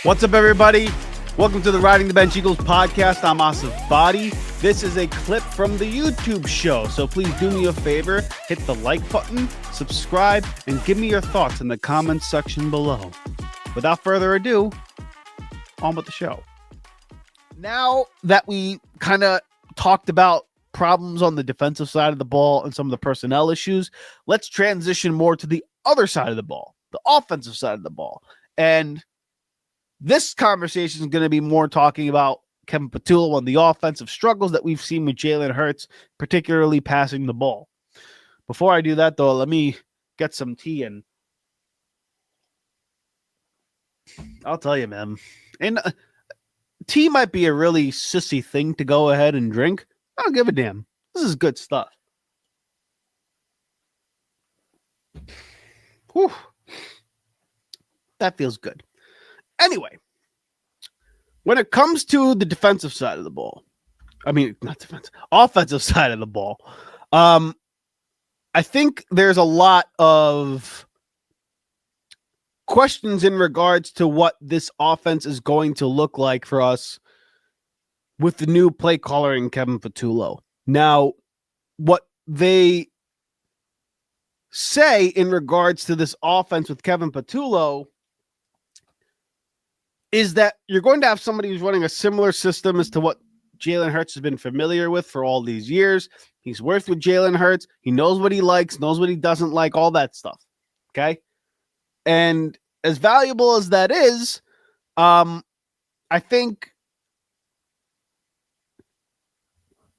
What's up, everybody? Welcome to the Riding the Bench Eagles podcast. I'm Asif Badi. This is a clip from the YouTube show, so please do me a favor, hit the like button, subscribe, and give me your thoughts in the comments section below. Without further ado, on with the show. Now that we kind of talked about problems on the defensive side of the ball and some of the personnel issues, let's transition more to the other side of the ball, the offensive side of the ball. And this conversation is going to be more talking about Kevin Patullo and the offensive struggles that we've seen with Jalen Hurts, particularly passing the ball. Before I do that, though, let me get some tea in. I'll tell you, man. And tea might be a really sissy thing to go ahead and drink. I don't give a damn. This is good stuff. Whew. That feels good. Anyway, when it comes to the defensive side of the ball, offensive side of the ball, I think there's a lot of questions in regards to what this offense is going to look like for us with the new play caller in Kevin Patullo. Now, what they say in regards to this offense with Kevin Patullo is that you're going to have somebody who's running a similar system as to what Jalen Hurts has been familiar with for all these years. He's worked with Jalen Hurts. He knows what he likes, knows what he doesn't like, all that stuff. Okay? And as valuable as that is, I think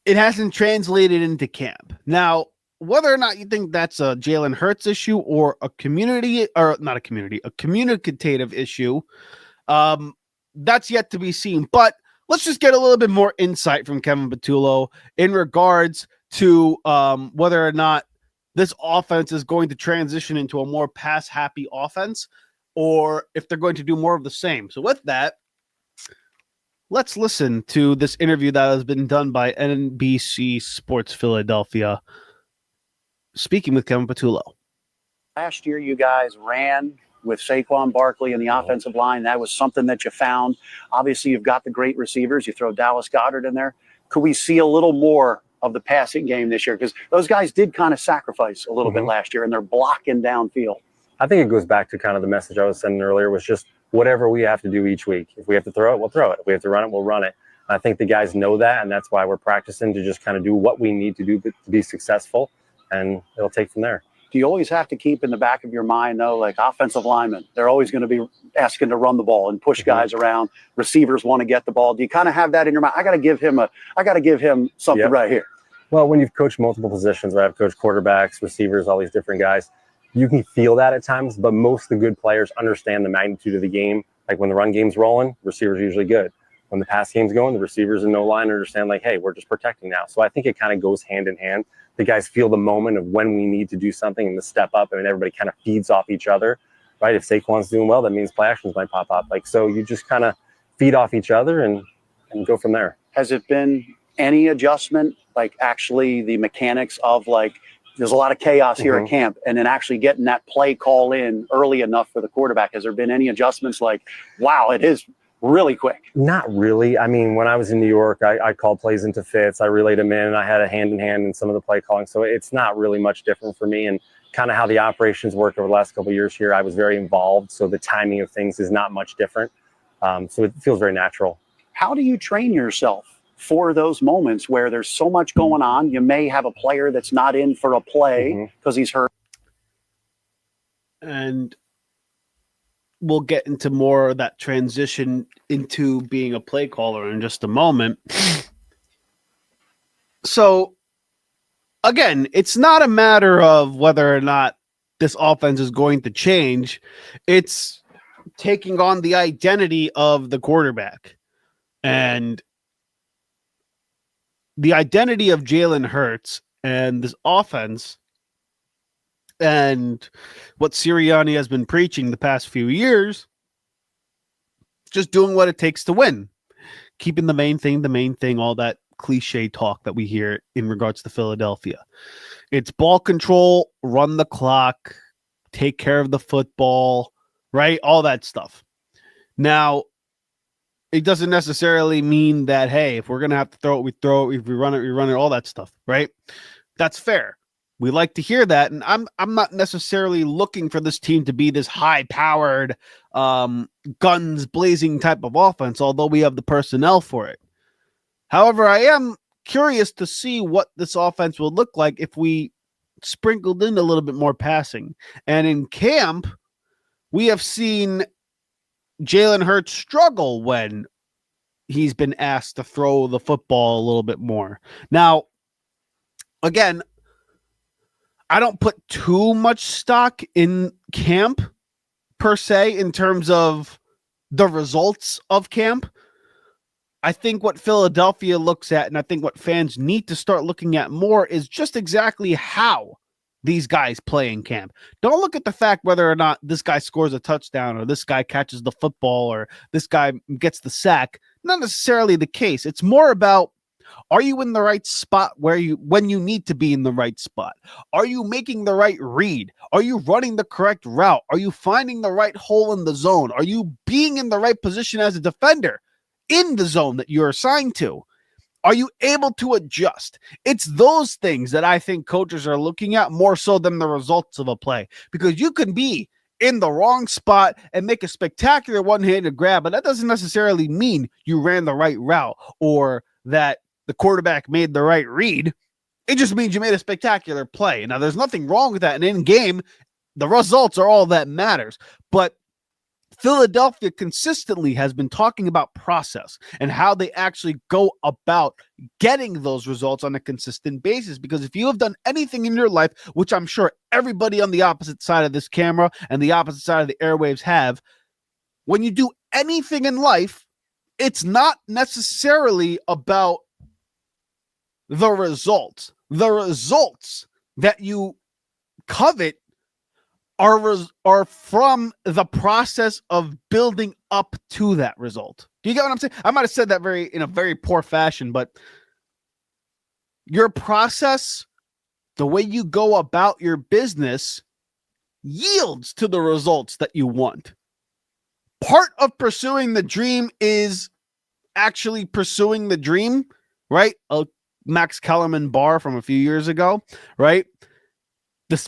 it hasn't translated into camp. Now, whether or not you think that's a Jalen Hurts issue or a communicative issue, that's yet to be seen. But let's just get a little bit more insight from Kevin Patullo in regards to whether or not this offense is going to transition into a more pass-happy offense or if they're going to do more of the same. So with that, let's listen to this interview that has been done by NBC Sports Philadelphia, speaking with Kevin Patullo. Last year, you guys ran with Saquon Barkley in the offensive line. That was something that you found. Obviously, you've got the great receivers. You throw Dallas Goedert in there. Could we see a little more of the passing game this year? Because those guys did kind of sacrifice a little bit last year, and they're blocking downfield. I think it goes back to kind of the message I was sending earlier, was just whatever we have to do each week. If we have to throw it, we'll throw it. If we have to run it, we'll run it. I think the guys know that, and that's why we're practicing to just kind of do what we need to do to be successful, and it'll take from there. Do you always have to keep in the back of your mind, though, like offensive linemen, they're always going to be asking to run the ball and push guys around. Receivers want to get the ball. Do you kind of have that in your mind? I got to give him something right here. Well, when you've coached multiple positions, where I've coached quarterbacks, receivers, all these different guys, you can feel that at times, but most of the good players understand the magnitude of the game. Like when the run game's rolling, receivers are usually good. When the pass game's going, the receivers in no line understand, like, hey, we're just protecting now. So I think it kind of goes hand in hand. The guys feel the moment of when we need to do something and to step up. I mean, everybody kind of feeds off each other, right? If Saquon's doing well, that means play actions might pop up. Like, so you just kind of feed off each other and go from there. Has it been any adjustment, like actually the mechanics of, like, there's a lot of chaos here at camp, and then actually getting that play call in early enough for the quarterback? Has there been any adjustments like, wow, it is really quick? Not really. I mean, when I was in New York, I called plays into fits. I relayed them in. I had a hand-in-hand in some of the play calling. So it's not really much different for me. And kind of how the operations work over the last couple of years here, I was very involved. So the timing of things is not much different. So it feels very natural. How do you train yourself for those moments where there's so much going on? You may have a player that's not in for a play because he's hurt. And we'll get into more of that transition into being a play caller in just a moment. So, again, it's not a matter of whether or not this offense is going to change. It's taking on the identity of the quarterback. And the identity of Jalen Hurts and this offense and what Sirianni has been preaching the past few years, just doing what it takes to win, keeping the main thing, all that cliche talk that we hear in regards to Philadelphia. It's ball control, run the clock, take care of the football, right? All that stuff. Now, it doesn't necessarily mean that, hey, if we're going to have to throw it, we throw it. If we run it, all that stuff, right? That's fair. We like to hear that. And I'm not necessarily looking for this team to be this high-powered, guns blazing type of offense, although we have the personnel for it. However, I am curious to see what this offense will look like if we sprinkled in a little bit more passing. And in camp, we have seen Jalen Hurts struggle when he's been asked to throw the football a little bit more. Now, again, I don't put too much stock in camp per se in terms of the results of camp. I think what Philadelphia looks at, and I think what fans need to start looking at more, is just exactly how these guys play in camp. Don't look at the fact whether or not this guy scores a touchdown or this guy catches the football or this guy gets the sack. Not necessarily the case. It's more about, are you in the right spot when you need to be in the right spot? Are you making the right read? Are you running the correct route? Are you finding the right hole in the zone? Are you being in the right position as a defender in the zone that you're assigned to? Are you able to adjust? It's those things that I think coaches are looking at more so than the results of a play, because you can be in the wrong spot and make a spectacular one-handed grab, but that doesn't necessarily mean you ran the right route or that the quarterback made the right read. It just means you made a spectacular play. Now, there's nothing wrong with that. And in game, the results are all that matters. But Philadelphia consistently has been talking about process and how they actually go about getting those results on a consistent basis. Because if you have done anything in your life, which I'm sure everybody on the opposite side of this camera and the opposite side of the airwaves have, when you do anything in life, it's not necessarily about the results. The results that you covet are from the process of building up to that result. Do you get what I'm saying? I might have said that in a very poor fashion, but your process, the way you go about your business, yields to the results that you want. Part of pursuing the dream is actually pursuing the dream, right? A Max Kellerman bar from a few years ago, right?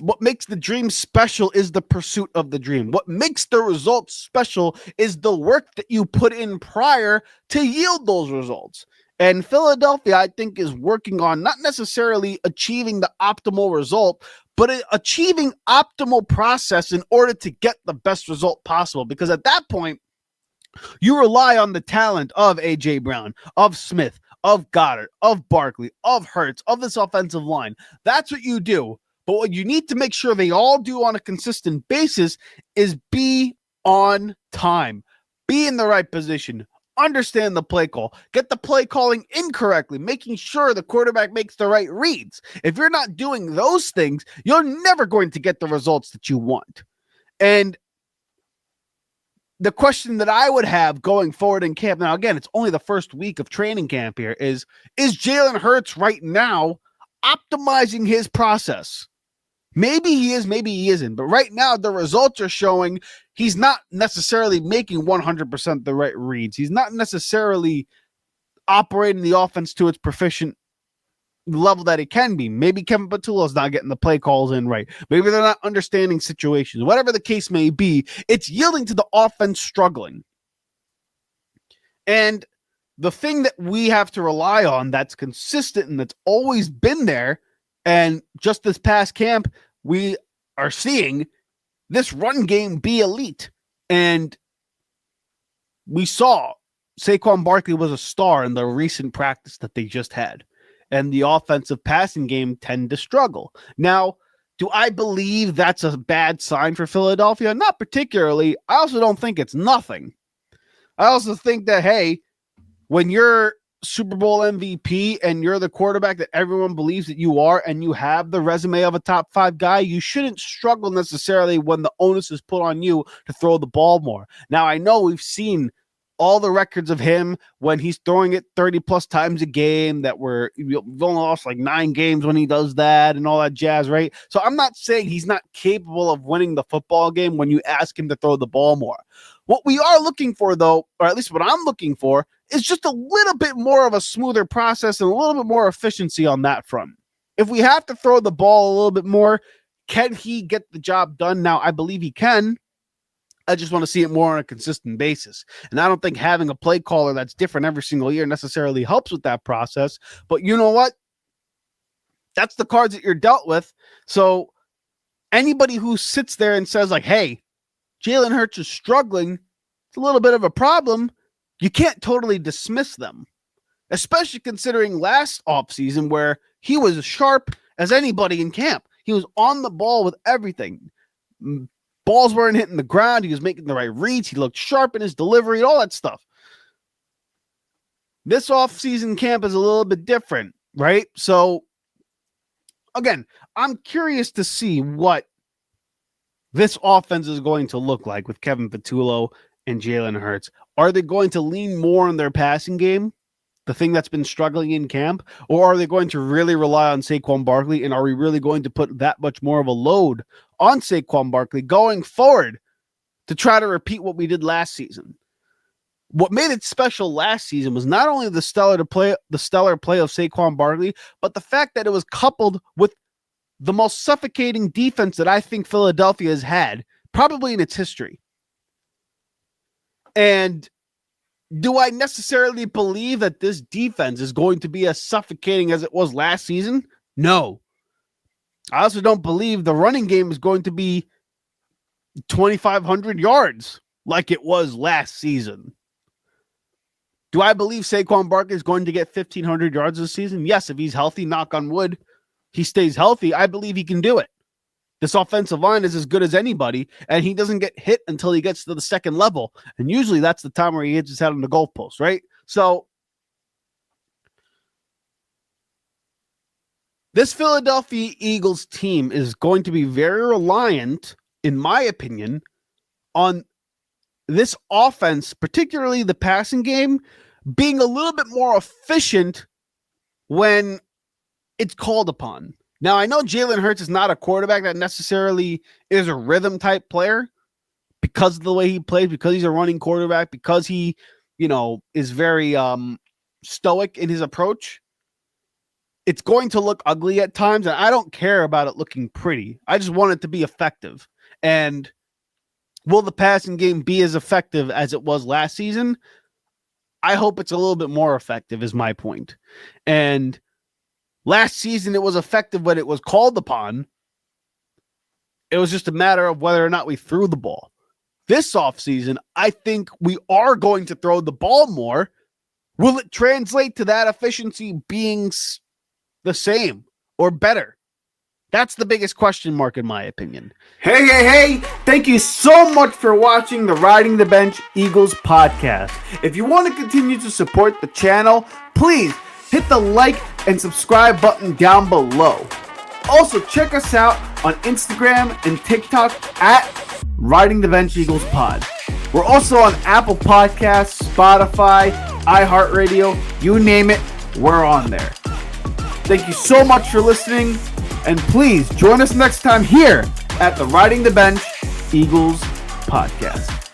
What makes the dream special is the pursuit of the dream. What makes the results special is the work that you put in prior to yield those results. And Philadelphia, I think, is working on not necessarily achieving the optimal result, but achieving optimal process in order to get the best result possible. Because at that point, you rely on the talent of A.J. Brown, of Smith, of Goddard, of Barkley, of Hurts, of this offensive line. That's what you do. But what you need to make sure they all do on a consistent basis is be on time, be in the right position, understand the play call, get the play calling incorrectly, making sure the quarterback makes the right reads. If you're not doing those things, you're never going to get the results that you want. And the question that I would have going forward in camp, now again, it's only the first week of training camp here, is Jalen Hurts right now optimizing his process? Maybe he is, maybe he isn't. But right now, the results are showing he's not necessarily making 100% the right reads. He's not necessarily operating the offense to its proficient level that it can be. Maybe Kevin Patullo is not getting the play calls in right. Maybe they're not understanding situations. Whatever the case may be, it's yielding to the offense struggling. And the thing that we have to rely on that's consistent and that's always been there, and just this past camp, we are seeing this run game be elite. And we saw Saquon Barkley was a star in the recent practice that they just had. And the offensive passing game tend to struggle. Now, do I believe that's a bad sign for Philadelphia? Not particularly. I also don't think it's nothing. I also think that, hey, when you're Super Bowl MVP and you're the quarterback that everyone believes that you are, and you have the resume of a top 5 guy, you shouldn't struggle necessarily when the onus is put on you to throw the ball more. Now, I know we've seen all the records of him when he's throwing it 30 plus times a game, that we've only lost like 9 games when he does that and all that jazz, right? So I'm not saying he's not capable of winning the football game when you ask him to throw the ball more. What we are looking for, though, or at least what I'm looking for, is just a little bit more of a smoother process and a little bit more efficiency on that front. If we have to throw the ball a little bit more, can he get the job done? Now, I believe he can. I just want to see it more on a consistent basis. And I don't think having a play caller that's different every single year necessarily helps with that process. But you know what? That's the cards that you're dealt with. So anybody who sits there and says, like, hey, Jalen Hurts is struggling, it's a little bit of a problem, you can't totally dismiss them, especially considering last offseason where he was as sharp as anybody in camp. He was on the ball with everything. Balls weren't hitting the ground. He was making the right reads. He looked sharp in his delivery, all that stuff. This offseason camp is a little bit different, right? So, again, I'm curious to see what this offense is going to look like with Kevin Patullo and Jalen Hurts. Are they going to lean more on their passing game, the thing that's been struggling in camp, or are they going to really rely on Saquon Barkley, and are we really going to put that much more of a load on Saquon Barkley going forward to try to repeat what we did last season? What made it special last season was not only the stellar play of Saquon Barkley, but the fact that it was coupled with the most suffocating defense that I think Philadelphia has had, probably in its history. And do I necessarily believe that this defense is going to be as suffocating as it was last season? No. I also don't believe the running game is going to be 2,500 yards like it was last season. Do I believe Saquon Barkley is going to get 1,500 yards this season? Yes, if he's healthy, knock on wood, he stays healthy, I believe he can do it. This offensive line is as good as anybody, and he doesn't get hit until he gets to the second level. And usually that's the time where he hits his head on the goalpost, right? So this Philadelphia Eagles team is going to be very reliant, in my opinion, on this offense, particularly the passing game, being a little bit more efficient when it's called upon. Now, I know Jalen Hurts is not a quarterback that necessarily is a rhythm type player because of the way he plays, because he's a running quarterback, because he, is very stoic in his approach. It's going to look ugly at times, and I don't care about it looking pretty. I just want it to be effective. And will the passing game be as effective as it was last season? I hope it's a little bit more effective, is my point. And last season, it was effective when it was called upon. It was just a matter of whether or not we threw the ball. This offseason, I think we are going to throw the ball more. Will it translate to that efficiency being the same or better? That's the biggest question mark, in my opinion. Hey. Thank you so much for watching the Riding the Bench Eagles podcast. If you want to continue to support the channel, please hit the like and subscribe button down below. Also, check us out on Instagram and TikTok at Riding the Bench Eagles Pod. We're also on Apple Podcasts, Spotify, iHeartRadio, you name it, we're on there. Thank you so much for listening, and please join us next time here at the Riding the Bench Eagles Podcast.